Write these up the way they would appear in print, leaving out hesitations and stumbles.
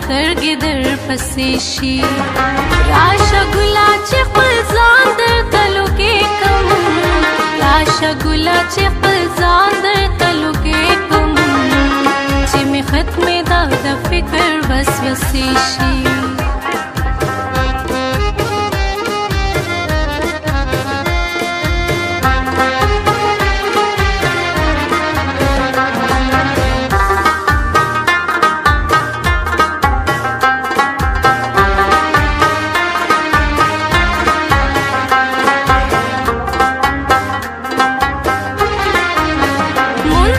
سترګې در پسې شي راشه ګلا چې خپل ځان درته لوګې کم راشه ګلا چې خپل ځان درته لوګې کم چې مې ختمې دا د فکر وسوسې شي मुन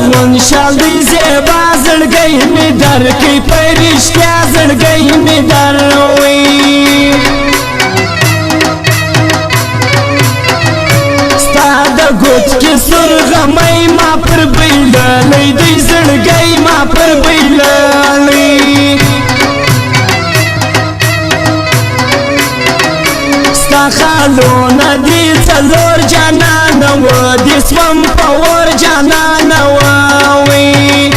زرغون شال دی زیبا زړګی می درکې پرشتیا زړګی می دروي ستا د ګوت کې سرغمی ما پر بیللی دی زړګی ما پر بیللی ستا خالونه دی څلور جانانه و دې سوم په ور جانانه واوي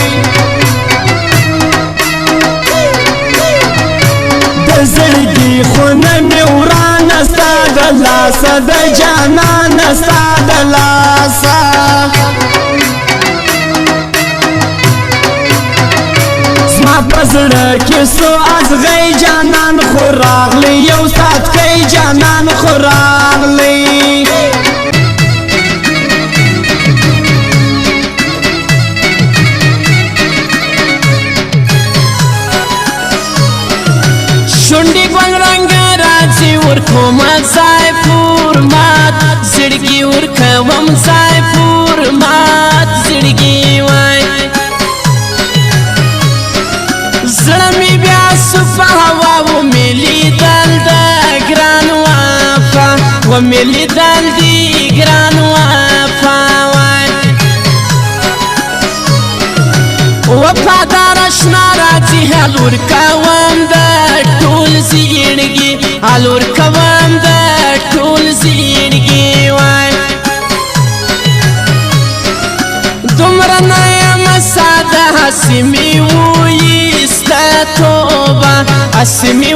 د زړګي خونه مې ورانه ستا د لاسه د جانانه ستا د لاسه زما په زړه کې سو ازغی جانان خو راغلی یو ساتکی جانان خو راغلی شونډې ګل رنګه راځي ورکوم ځای پور مات زړګي ورکوم ځای پور مات زړګي وای زړه مې بیا سو په هوا ومې لیدل د ګران وفا ومې لیدل د ګران وفا وای وفادار اشنا راځي حال ورکوم د ټول زیړګي حال ورکوم د ټول زیړګي وای دومره نه یم ساده هسې مې وایسته توبه هسې مې